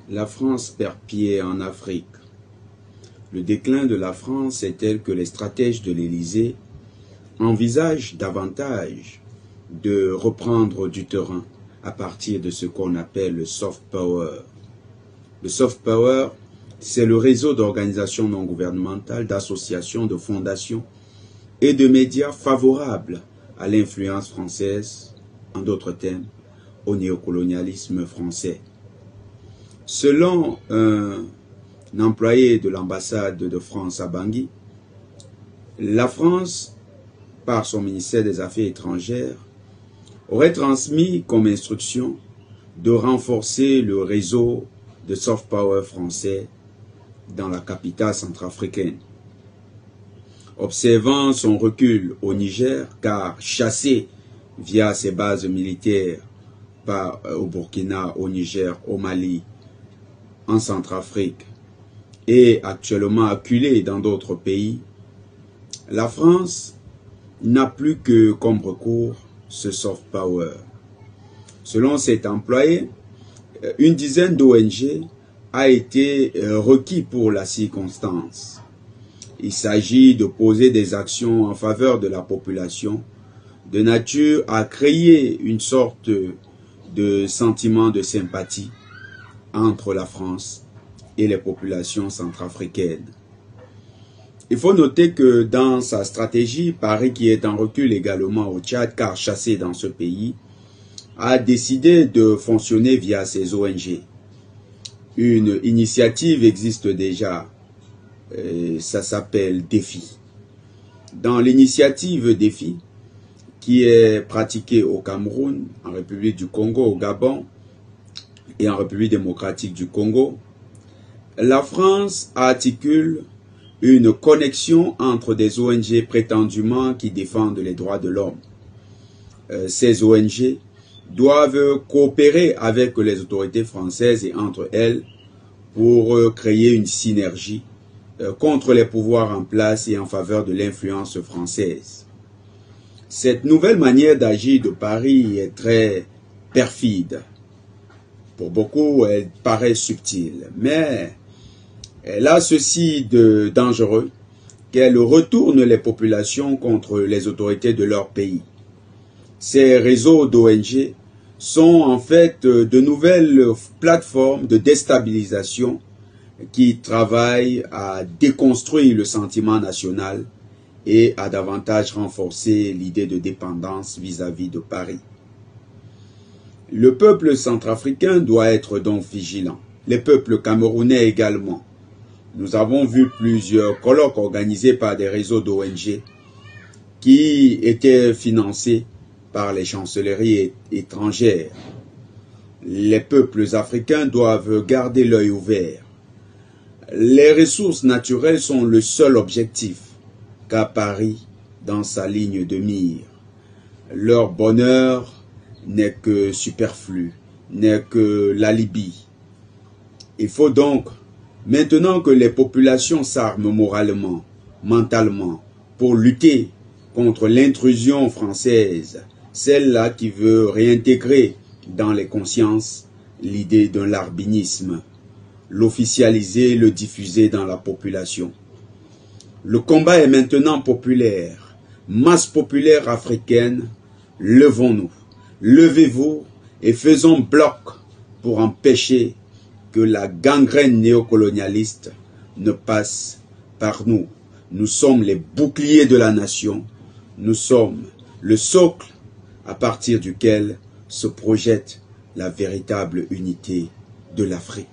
La France perd pied en Afrique. Le déclin de la France est tel que les stratèges de l'Élysée envisagent davantage de reprendre du terrain à partir de ce qu'on appelle le soft power. Le soft power, c'est le réseau d'organisations non gouvernementales, d'associations, de fondations et de médias favorables à l'influence française, en d'autres termes, au néocolonialisme français. Selon un employé de l'ambassade de France à Bangui, la France, par son ministère des Affaires étrangères, aurait transmis comme instruction de renforcer le réseau de soft power français dans la capitale centrafricaine. Observant son recul au Niger, car chassé via ses bases militaires au Burkina, au Niger, au Mali, en Centrafrique et actuellement acculé dans d'autres pays, la France n'a plus que comme recours ce soft power. Selon cet employé, une dizaine d'ONG a été requis pour la circonstance. Il s'agit de poser des actions en faveur de la population de nature à créer une sorte de sentiment de sympathie entre la France et les populations centrafricaines. Il faut noter que dans sa stratégie, Paris, qui est en recul également au Tchad, car chassé dans ce pays, a décidé de fonctionner via ses ONG. Une initiative existe déjà, ça s'appelle Défi. Dans l'initiative Défi, qui est pratiquée au Cameroun, en République du Congo, au Gabon et en République démocratique du Congo, la France articule une connexion entre des ONG prétendument qui défendent les droits de l'homme. Ces ONG doivent coopérer avec les autorités françaises et entre elles pour créer une synergie contre les pouvoirs en place et en faveur de l'influence française. Cette nouvelle manière d'agir de Paris est très perfide. Pour beaucoup, elle paraît subtile, mais elle a ceci de dangereux qu'elle retourne les populations contre les autorités de leur pays. Ces réseaux d'ONG sont en fait de nouvelles plateformes de déstabilisation qui travaillent à déconstruire le sentiment national et à davantage renforcer l'idée de dépendance vis-à-vis de Paris. Le peuple centrafricain doit être donc vigilant. Les peuples camerounais également. Nous avons vu plusieurs colloques organisés par des réseaux d'ONG qui étaient financés par les chancelleries étrangères. Les peuples africains doivent garder l'œil ouvert. Les ressources naturelles sont le seul objectif qu'a Paris dans sa ligne de mire. Leur bonheur n'est que superflu, n'est que l'alibi. Il faut donc, maintenant que les populations s'arment moralement, mentalement, pour lutter contre l'intrusion française, celle-là qui veut réintégrer dans les consciences l'idée d'un larbinisme, l'officialiser, le diffuser dans la population. Le combat est maintenant populaire, masse populaire africaine, levons-nous, levez-vous et faisons bloc pour empêcher que la gangrène néocolonialiste ne passe par nous. Nous sommes les boucliers de la nation, nous sommes le socle à partir duquel se projette la véritable unité de l'Afrique.